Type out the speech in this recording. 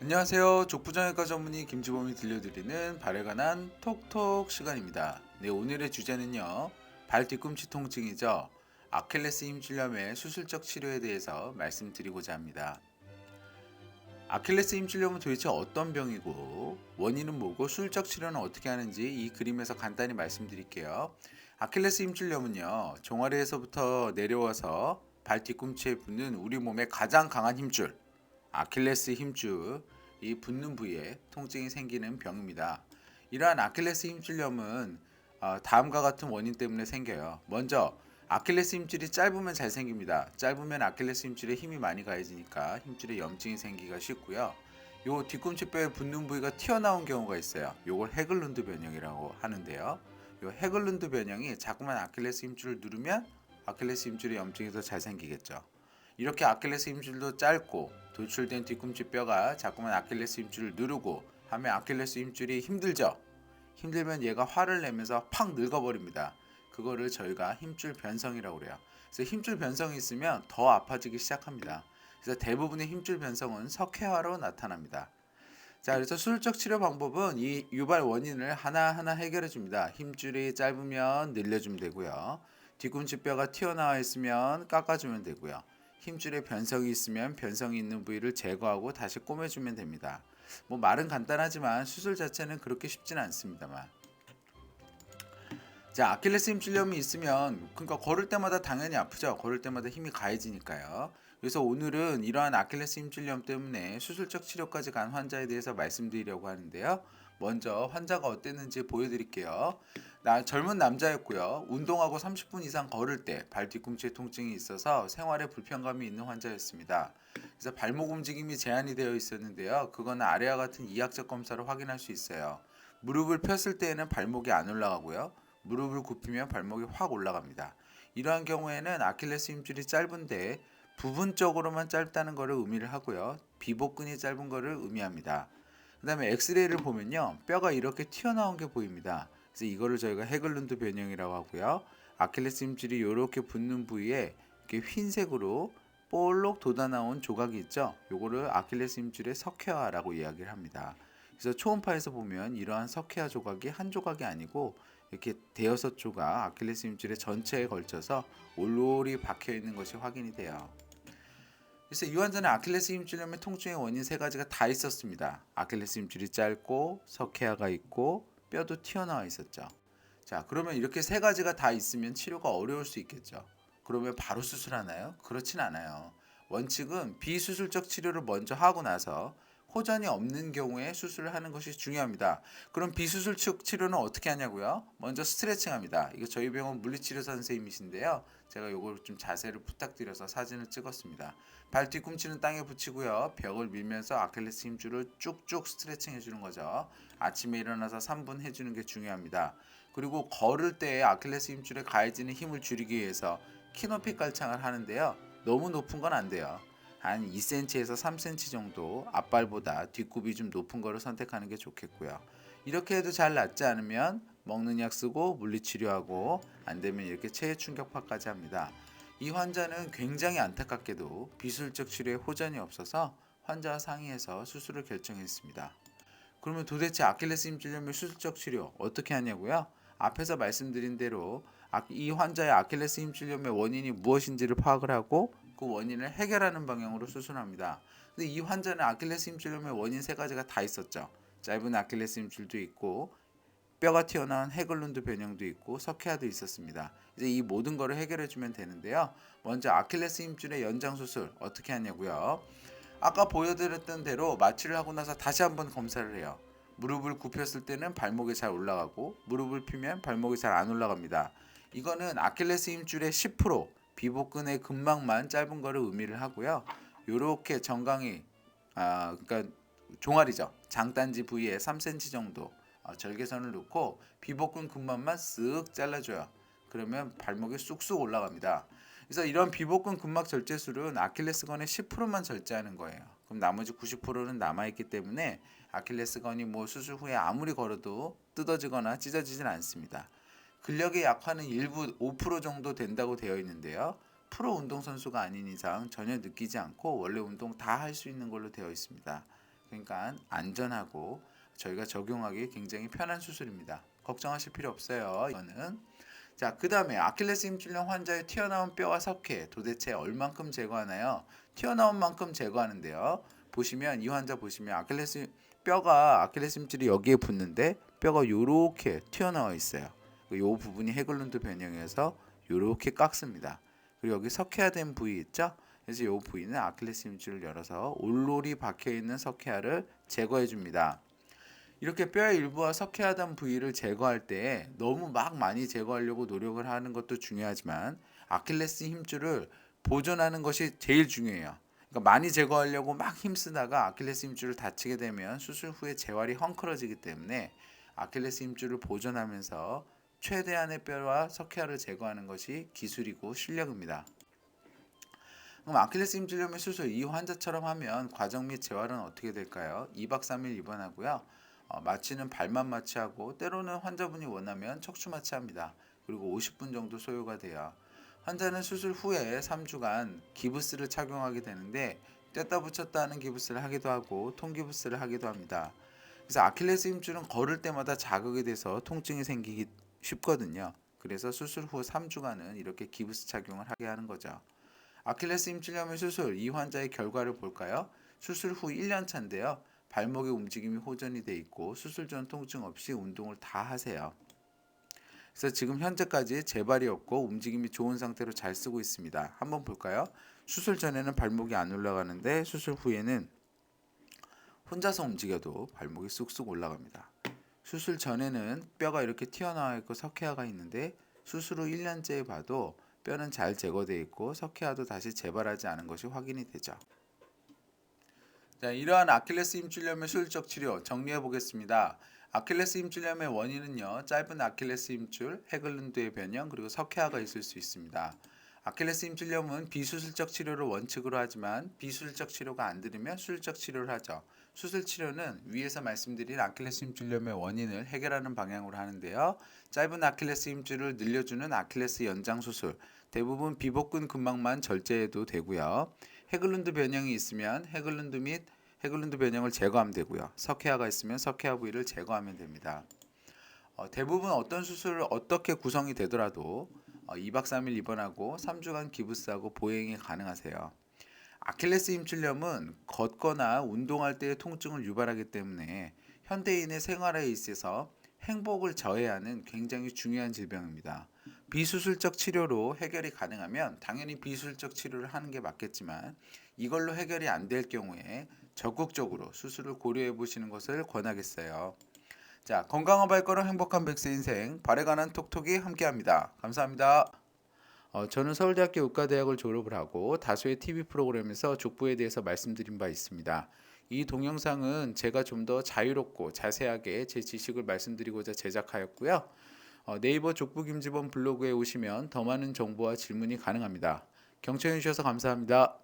안녕하세요. 족부정형외과 전문의 김지범이 들려드리는 발에 관한 톡톡 시간입니다. 네, 오늘의 주제는요. 발 뒤꿈치 통증이죠. 아킬레스 힘줄염의 수술적 치료에 대해서 말씀드리고자 합니다. 아킬레스 힘줄염은 도대체 어떤 병이고 원인은 뭐고 수술적 치료는 어떻게 하는지 이 그림에서 간단히 말씀드릴게요. 아킬레스 힘줄염은요. 종아리에서부터 내려와서 발 뒤꿈치에 붙는 우리 몸의 가장 강한 힘줄, 아킬레스 힘줄, 이 붙는 부위에 통증이 생기는 병입니다. 이러한 아킬레스 힘줄염은 다음과 같은 원인 때문에 생겨요. 먼저 아킬레스 힘줄이 짧으면 잘 생깁니다. 짧으면 아킬레스 힘줄에 힘이 많이 가해지니까 힘줄에 염증이 생기기가 쉽고요. 요 뒤꿈치뼈에 붙는 부위가 튀어나온 경우가 있어요. 요걸 헤글룬드 변형이라고 하는데요. 요 헤글룬드 변형이 자꾸만 아킬레스 힘줄을 누르면 아킬레스 힘줄에 염증이 더 잘 생기겠죠. 이렇게 아킬레스 힘줄도 짧고 돌출된 뒤꿈치 뼈가 자꾸만 아킬레스 힘줄을 누르고 하면 아킬레스 힘줄이 힘들죠. 힘들면 얘가 화를 내면서 팍 늙어버립니다. 그거를 저희가 힘줄 변성이라고 그래요. 그래서 힘줄 변성이 있으면 더 아파지기 시작합니다. 그래서 대부분의 힘줄 변성은 석회화로 나타납니다. 자, 그래서 수술적 치료 방법은 이 유발 원인을 하나하나 해결해 줍니다. 힘줄이 짧으면 늘려주면 되고요. 뒤꿈치 뼈가 튀어나와 있으면 깎아주면 되고요. 힘줄에 변성이 있으면 변성이 있는 부위를 제거하고 다시 꼬매주면 됩니다. 뭐 말은 간단하지만 수술 자체는 그렇게 쉽지는 않습니다만. 자, 아킬레스 힘줄염이 있으면 그러니까 걸을 때마다 당연히 아프죠. 걸을 때마다 힘이 가해지니까요. 그래서 오늘은 이러한 아킬레스 힘줄염 때문에 수술적 치료까지 간 환자에 대해서 말씀드리려고 하는데요. 먼저 환자가 어땠는지 보여드릴게요. 젊은 남자였고요. 운동하고 30분 이상 걸을 때 발 뒤꿈치에 통증이 있어서 생활에 불편감이 있는 환자였습니다. 그래서 발목 움직임이 제한이 되어 있었는데요. 그건 아래와 같은 이학적 검사로 확인할 수 있어요. 무릎을 폈을 때에는 발목이 안 올라가고요. 무릎을 굽히면 발목이 확 올라갑니다. 이러한 경우에는 아킬레스 힘줄이 짧은데 부분적으로만 짧다는 것을 의미를 하고요. 비복근이 짧은 것을 의미합니다. 그 다음에 엑스레이를 보면요. 뼈가 이렇게 튀어나온 게 보입니다. 그래서 이거를 저희가 헤글룬드 변형이라고 하고요. 아킬레스 힘줄이 이렇게 붙는 부위에 이렇게 흰색으로 볼록 돋아나온 조각이 있죠. 요거를 아킬레스 힘줄의 석회화라고 이야기를 합니다. 그래서 초음파에서 보면 이러한 석회화 조각이 한 조각이 아니고 이렇게 대여섯 조각 아킬레스 힘줄의 전체에 걸쳐서 올올이 박혀 있는 것이 확인이 돼요. 그래서 이 환자는 아킬레스 힘줄염의 통증의 원인 세 가지가 다 있었습니다. 아킬레스 힘줄이 짧고 석회화가 있고 뼈도 튀어나와 있었죠. 자, 그러면 이렇게 세 가지가 다 있으면 치료가 어려울 수 있겠죠. 그러면 바로 수술하나요? 그렇진 않아요. 원칙은 비수술적 치료를 먼저 하고 나서 호전이 없는 경우에 수술을 하는 것이 중요합니다. 그럼 비수술적 치료는 어떻게 하냐고요? 먼저 스트레칭 합니다. 이거 저희 병원 물리치료사 선생님이신데요. 제가 이걸 좀 자세를 부탁드려서 사진을 찍었습니다. 발 뒤꿈치는 땅에 붙이고요. 벽을 밀면서 아킬레스 힘줄을 쭉쭉 스트레칭 해주는 거죠. 아침에 일어나서 3분 해주는 게 중요합니다. 그리고 걸을 때 아킬레스 힘줄에 가해지는 힘을 줄이기 위해서 키높이 깔창을 하는데요. 너무 높은 건 안 돼요. 한 2cm에서 3cm 정도 앞발보다 뒷굽이 좀 높은 거를 선택하는 게 좋겠고요. 이렇게 해도 잘 낫지 않으면 먹는 약 쓰고 물리치료하고 안 되면 이렇게 체해 충격파까지 합니다. 이 환자는 굉장히 안타깝게도 비술적 치료에 호전이 없어서 환자와 상의해서 수술을 결정했습니다. 그러면 도대체 아킬레스 힘줄염의 수술적 치료 어떻게 하냐고요? 앞에서 말씀드린 대로 이 환자의 아킬레스 힘줄염의 원인이 무엇인지를 파악을 하고 그 원인을 해결하는 방향으로 수술합니다. 근데 이 환자는 아킬레스 힘줄염의 원인 세 가지가 다 있었죠. 짧은 아킬레스 힘줄도 있고 뼈가 튀어나온 헤글룬드 변형도 있고 석회화도 있었습니다. 이제 이 모든 거를 해결해 주면 되는데요. 먼저 아킬레스 힘줄의 연장 수술 어떻게 하냐고요? 아까 보여드렸던 대로 마취를 하고 나서 다시 한번 검사를 해요. 무릎을 굽혔을 때는 발목이 잘 올라가고 무릎을 펴면 발목이 잘 안 올라갑니다. 이거는 아킬레스 힘줄의 10% 비복근의 근막만 짧은 거를 의미를 하고요. 요렇게 정강이 그러니까 종아리죠. 장단지 부위에 3cm 정도 절개선을 놓고 비복근 근막만 쓱 잘라줘요. 그러면 발목이 쑥쑥 올라갑니다. 그래서 이런 비복근 근막 절제술은 아킬레스건의 10%만 절제하는 거예요. 그럼 나머지 90%는 남아있기 때문에 아킬레스건이 뭐 수술 후에 아무리 걸어도 뜯어지거나 찢어지진 않습니다. 근력의 약화는 일부 5% 정도 된다고 되어 있는데요. 프로 운동선수가 아닌 이상 전혀 느끼지 않고 원래 운동 다 할 수 있는 걸로 되어 있습니다. 그러니까 안전하고 저희가 적용하기 굉장히 편한 수술입니다. 걱정하실 필요 없어요. 이거는. 자, 그 다음에 아킬레스 힘줄염 환자의 튀어나온 뼈와 석회 도대체 얼만큼 제거하나요? 튀어나온 만큼 제거하는데요. 보시면 이 환자 보시면 아킬레스 힘줄이 여기에 붙는데 뼈가 요렇게 튀어나와 있어요. 이 부분이 헤글룬드 변형에서 요렇게 깎습니다. 그리고 여기 석회화된 부위 있죠? 그래서 이 부위는 아킬레스 힘줄을 열어서 올롤이 박혀 있는 석회화를 제거해 줍니다. 이렇게 뼈의 일부와 석회하던 부위를 제거할 때 너무 막 많이 제거하려고 노력을 하는 것도 중요하지만 아킬레스 힘줄을 보존하는 것이 제일 중요해요. 그러니까 많이 제거하려고 막 힘쓰다가 아킬레스 힘줄을 다치게 되면 수술 후에 재활이 헝클어지기 때문에 아킬레스 힘줄을 보존하면서 최대한의 뼈와 석회화를 제거하는 것이 기술이고 실력입니다. 그럼 아킬레스 힘줄염의 수술 이 환자처럼 하면 과정 및 재활은 어떻게 될까요? 2박 3일 입원하고요. 마취는 발만 마취하고 때로는 환자분이 원하면 척추 마취합니다. 그리고 50분 정도 소요가 돼요. 환자는 수술 후에 3주간 기부스를 착용하게 되는데 뗐다 붙였다 하는 기부스를 하기도 하고 통기부스를 하기도 합니다. 그래서 아킬레스 힘줄은 걸을 때마다 자극이 돼서 통증이 생기기 쉽거든요. 그래서 수술 후 3주간은 이렇게 기부스 착용을 하게 하는 거죠. 아킬레스 힘줄염의 수술 이 환자의 결과를 볼까요? 수술 후 1년 차인데요. 발목의 움직임이 호전이 돼 있고 수술 전 통증 없이 운동을 다 하세요. 그래서 지금 현재까지 재발이 없고 움직임이 좋은 상태로 잘 쓰고 있습니다. 한번 볼까요? 수술 전에는 발목이 안 올라가는데 수술 후에는 혼자서 움직여도 발목이 쑥쑥 올라갑니다. 수술 전에는 뼈가 이렇게 튀어나와 있고 석회화가 있는데 수술 후 1년째에 봐도 뼈는 잘 제거되어 있고 석회화도 다시 재발하지 않은 것이 확인이 되죠. 자, 이러한 아킬레스 힘줄염의 수술적 치료 정리해 보겠습니다. 아킬레스 힘줄염의 원인은요, 짧은 아킬레스 힘줄, 헤글룬드의 변형, 그리고 석회화가 있을 수 있습니다. 아킬레스 힘줄염은 비수술적 치료를 원칙으로 하지만 비수술적 치료가 안 들으면 수술적 치료를 하죠. 수술 치료는 위에서 말씀드린 아킬레스 힘줄염의 원인을 해결하는 방향으로 하는데요. 짧은 아킬레스 힘줄을 늘려주는 아킬레스 연장 수술, 대부분 비복근 근막만 절제해도 되고요. 헤글룬드 변형이 있으면 헤글룬드 변형을 제거하면 되고요. 석회화가 있으면 석회화 부위를 제거하면 됩니다. 대부분 어떤 수술을 어떻게 구성이 되더라도 2박 3일 입원하고 3주간 기부스하고 보행이 가능하세요. 아킬레스 힘줄염은 걷거나 운동할 때의 통증을 유발하기 때문에 현대인의 생활에 있어서 행복을 저해하는 굉장히 중요한 질병입니다. 비수술적 치료로 해결이 가능하면 당연히 비수술적 치료를 하는 게 맞겠지만 이걸로 해결이 안 될 경우에 적극적으로 수술을 고려해 보시는 것을 권하겠어요. 자, 건강한 발걸음 행복한 100세 인생 발에 관한 톡톡이 함께합니다. 감사합니다. 저는 서울대학교 의과대학을 졸업을 하고 다수의 TV 프로그램에서 족부에 대해서 말씀드린 바 있습니다. 이 동영상은 제가 좀 더 자유롭고 자세하게 제 지식을 말씀드리고자 제작하였고요. 네이버 족부 김지범 블로그에 오시면 더 많은 정보와 질문이 가능합니다. 경청해 주셔서 감사합니다.